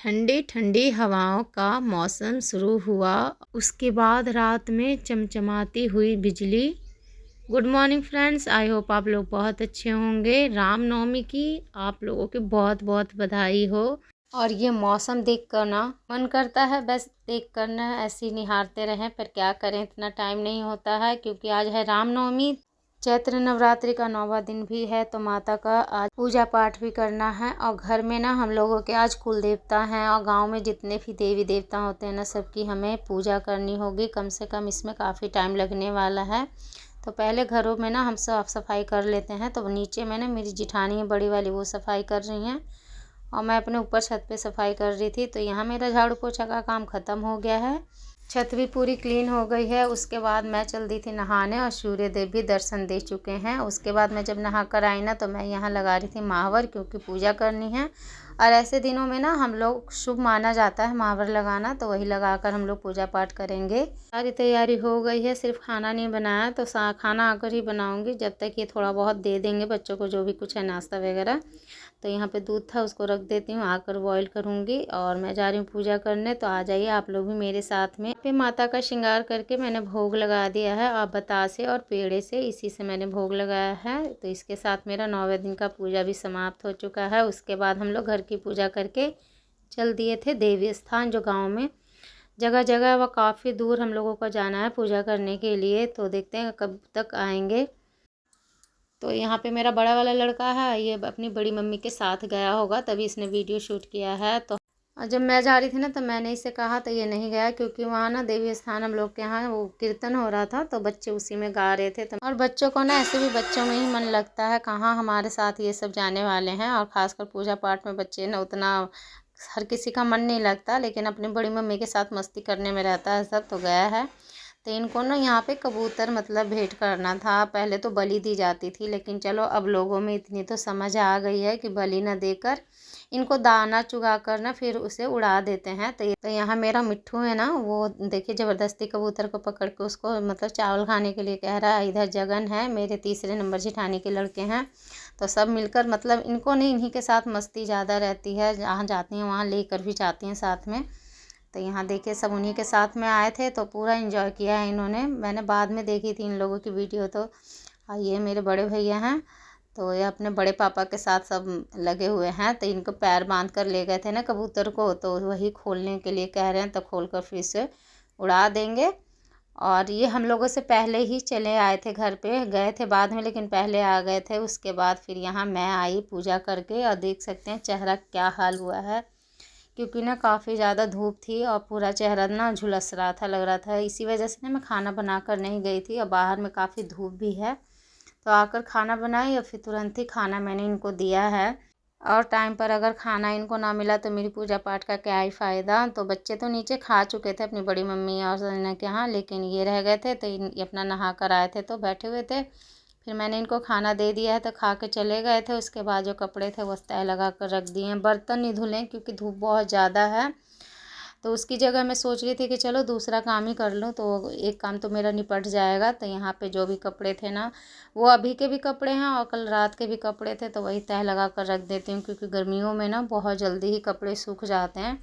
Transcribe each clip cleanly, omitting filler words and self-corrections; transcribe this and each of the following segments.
ठंडी ठंडी हवाओं का मौसम शुरू हुआ। उसके बाद रात में चमचमाती हुई बिजली। Good morning friends, I hope आप लोग बहुत अच्छे होंगे। रामनवमी की आप लोगों की बहुत बहुत बधाई हो। और ये मौसम देख कर ना मन करता है बस देख कर ना ऐसे ही निहारते रहें, पर क्या करें, इतना टाइम नहीं होता है क्योंकि आज है रामनवमी। चैत्र नवरात्रि का 9वां दिन भी है, तो माता का आज पूजा पाठ भी करना है। और घर में ना हम लोगों के आज कुल देवता हैं और गांव में जितने भी देवी देवता होते हैं ना, सबकी हमें पूजा करनी होगी। कम से कम इसमें काफ़ी टाइम लगने वाला है। तो पहले घरों में ना हम साफ़ सफाई कर लेते हैं। तो नीचे में ना मेरी जिठानी है बड़ी वाली, वो सफाई कर रही हैं और मैं अपने ऊपर छत पे सफाई कर रही थी। तो यहाँ मेरा झाड़ू पोछा का काम ख़त्म हो गया है, छत भी पूरी क्लीन हो गई है। उसके बाद मैं चल दी थी नहाने और सूर्य देव भी दर्शन दे चुके हैं। उसके बाद मैं जब नहा कर आई ना, तो मैं यहाँ लगा रही थी महावर, क्योंकि पूजा करनी है। और ऐसे दिनों में ना हम लोग शुभ माना जाता है महावर लगाना, तो वही लगा कर हम लोग पूजा पाठ करेंगे। सारी तैयारी हो गई है, सिर्फ खाना नहीं बनाया, तो खाना आकर ही बनाऊंगी। जब तक ये थोड़ा बहुत दे देंगे बच्चों को, जो भी कुछ है नाश्ता वगैरह। तो यहाँ पे दूध था, उसको रख देती हूँ, आकर बॉईल करूँगी। और मैं जा रही हूँ पूजा करने, तो आ जाइए आप लोग भी मेरे साथ में। पे माता का श्रृंगार करके मैंने भोग लगा दिया है, और बतासे और पेड़े से, इसी से मैंने भोग लगाया है। तो इसके साथ मेरा 9वें दिन का पूजा भी समाप्त हो चुका है। उसके बाद हम लोग घर की पूजा करके चल दिए थे देवी स्थान, जो गाँव में जगह जगह व काफ़ी दूर हम लोगों को जाना है पूजा करने के लिए। तो देखते हैं कब तक आएंगे। तो यहाँ पे मेरा बड़ा वाला लड़का है, ये अपनी बड़ी मम्मी के साथ गया होगा, तभी इसने वीडियो शूट किया है। तो जब मैं जा रही थी ना, तो मैंने इसे कहा, तो ये नहीं गया, क्योंकि वहाँ ना देवी स्थान हम लोग के यहाँ वो कीर्तन हो रहा था, तो बच्चे उसी में गा रहे थे। तो और बच्चों को ना ऐसे भी बच्चों में ही मन लगता है, कहाँ हमारे साथ ये सब जाने वाले हैं। और ख़ासकर पूजा पाठ में बच्चे ना उतना हर किसी का मन नहीं लगता, लेकिन अपनी बड़ी मम्मी के साथ मस्ती करने में रहता है सब। तो गया है। तो इनको ना यहाँ पे कबूतर मतलब भेंट करना था। पहले तो बलि दी जाती थी, लेकिन चलो अब लोगों में इतनी तो समझ आ गई है कि बलि न देकर इनको दाना चुगा कर ना फिर उसे उड़ा देते हैं। तो यहाँ मेरा मिट्ठू है ना, वो देखिए ज़बरदस्ती कबूतर को पकड़ के उसको मतलब चावल खाने के लिए कह रहा है। इधर जगन है, मेरे तीसरे नंबर जिठानी के लड़के हैं। तो सब मिलकर मतलब इनको नहीं, इन्हीं के साथ मस्ती ज़्यादा रहती है, जहाँ जाती हैं वहाँ लेकर भी जाती हैं साथ में। तो यहाँ देखिए सब उन्हीं के साथ में आए थे, तो पूरा एंजॉय किया है इन्होंने। मैंने बाद में देखी थी इन लोगों की वीडियो। तो ये मेरे बड़े भैया हैं, तो ये अपने बड़े पापा के साथ सब लगे हुए हैं। तो इनको पैर बांध कर ले गए थे ना कबूतर को, तो वही खोलने के लिए कह रहे हैं। तो खोल कर फिर से उड़ा देंगे। और ये हम लोगों से पहले ही चले आए थे, घर पे गए थे बाद में, लेकिन पहले आ गए थे। उसके बाद फिर यहाँ मैं आई पूजा करके, और देख सकते हैं चेहरा क्या हाल हुआ है, क्योंकि ना काफ़ी ज़्यादा धूप थी और पूरा चेहरा ना झुलस रहा था, लग रहा था। इसी वजह से ना मैं खाना बना कर नहीं गई थी, और बाहर में काफ़ी धूप भी है। तो आकर खाना बनाई और फिर तुरंत ही खाना मैंने इनको दिया है। और टाइम पर अगर खाना इनको ना मिला तो मेरी पूजा पाठ का क्या ही फ़ायदा। तो बच्चे तो नीचे खा चुके थे अपनी बड़ी मम्मी और सजना के यहाँ, लेकिन ये रह गए थे। तो ये अपना नहा कर आए थे, तो बैठे हुए थे। फिर मैंने इनको खाना दे दिया है, तो खा के चले गए थे। उसके बाद जो कपड़े थे वो तय लगा कर रख दिए हैं। बर्तन नहीं धुले क्योंकि धूप बहुत ज़्यादा है। तो उसकी जगह मैं सोच रही थी कि चलो दूसरा काम ही कर लूँ, तो एक काम तो मेरा निपट जाएगा। तो यहाँ पे जो भी कपड़े थे ना, वो अभी के भी कपड़े हैं और कल रात के भी कपड़े थे, तो वही तह लगा कर रख देती हूँ, क्योंकि गर्मियों में ना बहुत जल्दी ही कपड़े सूख जाते हैं।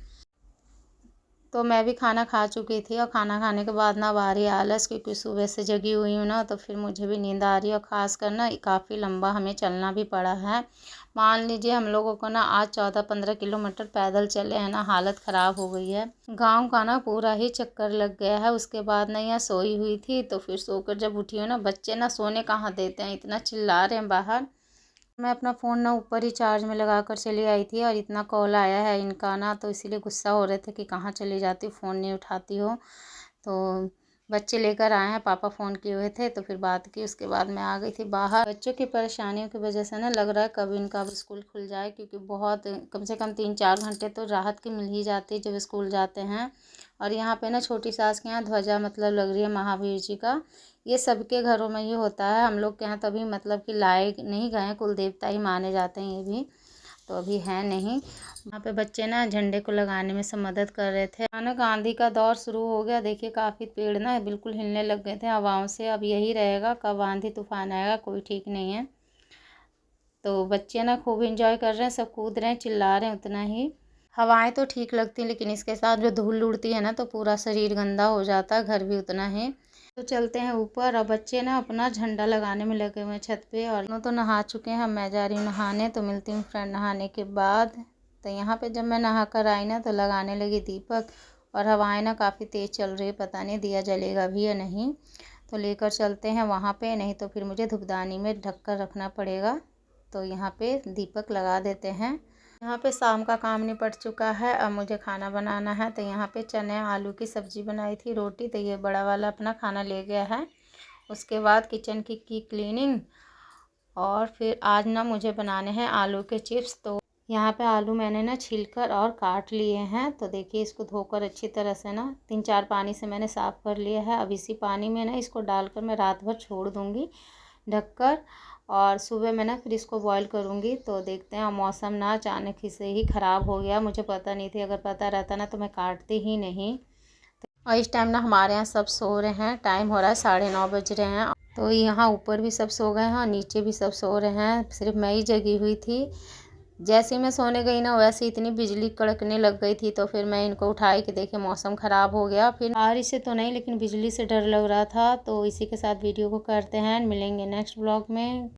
तो मैं भी खाना खा चुकी थी, और खाना खाने के बाद ना भारी आलस, क्योंकि सुबह से जगी हुई हूँ ना, तो फिर मुझे भी नींद आ रही है। और ख़ास कर ना काफ़ी लंबा हमें चलना भी पड़ा है। मान लीजिए हम लोगों को ना आज 14-15 किलोमीटर पैदल चले हैं ना, हालत ख़राब हो गई है। गांव का ना पूरा ही चक्कर लग गया है। उसके बाद ना यहाँ सोई हुई थी, तो फिर सोकर जब उठी हूँ ना, बच्चे ना सोने कहाँ देते हैं, इतना चिल्ला रहे हैं बाहर। मैं अपना फ़ोन ना ऊपर ही चार्ज में लगा कर चली आई थी, और इतना कॉल आया है इनका ना, तो इसीलिए गुस्सा हो रहे थे कि कहाँ चली जाती हो, फ़ोन नहीं उठाती हो। तो बच्चे लेकर आए हैं, पापा फ़ोन किए हुए थे, तो फिर बात की। उसके बाद मैं आ गई थी बाहर। बच्चों की परेशानियों की वजह से ना लग रहा है कब इनका अब स्कूल खुल जाए, क्योंकि बहुत कम से कम 3-4 घंटे तो राहत की मिल ही जाती है जब स्कूल जाते हैं। और यहाँ पे ना छोटी सास के यहाँ ध्वजा मतलब लग रही है महावीर जी का। ये सबके घरों में ही होता है, हम लोग के यहाँ तो अभी मतलब कि लाए नहीं गए, कुल देवता ही माने जाते हैं ये भी, तो अभी है नहीं। वहाँ पे बच्चे ना झंडे को लगाने में सब मदद कर रहे थे। ना गांधी का दौर शुरू हो गया, देखिए काफ़ी पेड़ ना बिल्कुल हिलने लग गए थे हवाओं से। अब यही रहेगा, कब आंधी तूफान आएगा कोई ठीक नहीं है। तो बच्चे ना खूब इंजॉय कर रहे हैं, सब कूद रहे हैं, चिल्ला रहे हैं उतना ही। हवाएं तो ठीक लगती हैं, लेकिन इसके साथ जो धूल उड़ती है ना तो पूरा शरीर गंदा हो जाता है, घर भी उतना ही। तो चलते हैं ऊपर। और बच्चे ना अपना झंडा लगाने में लगे हुए हैं छत पे, और दोनों तो नहा चुके हैं। मैं जा रही हूँ नहाने, तो मिलती हूँ फ्रेंड नहाने के बाद। तो यहाँ पे जब मैं नहा कर आई ना तो लगाने लगी दीपक, और हवाएं ना काफ़ी तेज़ चल रही है, पता नहीं दिया जलेगा भी या नहीं। तो लेकर चलते हैं वहाँ पे, नहीं तो फिर मुझे धूपदानी में ढक कर रखना पड़ेगा। तो यहाँ पे दीपक लगा देते हैं। यहाँ पे शाम का काम निपट चुका है, अब मुझे खाना बनाना है। तो यहाँ पे चने आलू की सब्ज़ी बनाई थी, रोटी। तो ये बड़ा वाला अपना खाना ले गया है। उसके बाद किचन की क्लीनिंग, और फिर आज ना मुझे बनाने हैं आलू के चिप्स। तो यहाँ पे आलू मैंने ना छिलकर और काट लिए हैं। तो देखिए इसको धोकर अच्छी तरह से ना 3-4 पानी से मैंने साफ़ कर लिया है। अब इसी पानी में ना इसको डालकर मैं रात भर छोड़ दूँगी ढककर, और सुबह मैं ना फिर इसको बॉईल करूँगी। तो देखते हैं। मौसम ना अचानक ही से ही ख़राब हो गया, मुझे पता नहीं थी। अगर पता रहता ना तो मैं काटती ही नहीं। और इस टाइम ना हमारे यहाँ सब सो रहे हैं, टाइम हो रहा है 9:30 बज रहे हैं। तो यहाँ ऊपर भी सब सो गए हैं और नीचे भी सब सो रहे हैं, सिर्फ मैं ही जगी हुई थी। जैसे ही मैं सोने गई ना वैसे इतनी बिजली कड़कने लग गई थी। तो फिर मैं इनको उठाई कि देखिए मौसम ख़राब हो गया। फिर बारिश से तो नहीं, लेकिन बिजली से डर लग रहा था। तो इसी के साथ वीडियो को करते हैं, मिलेंगे नेक्स्ट ब्लॉग में।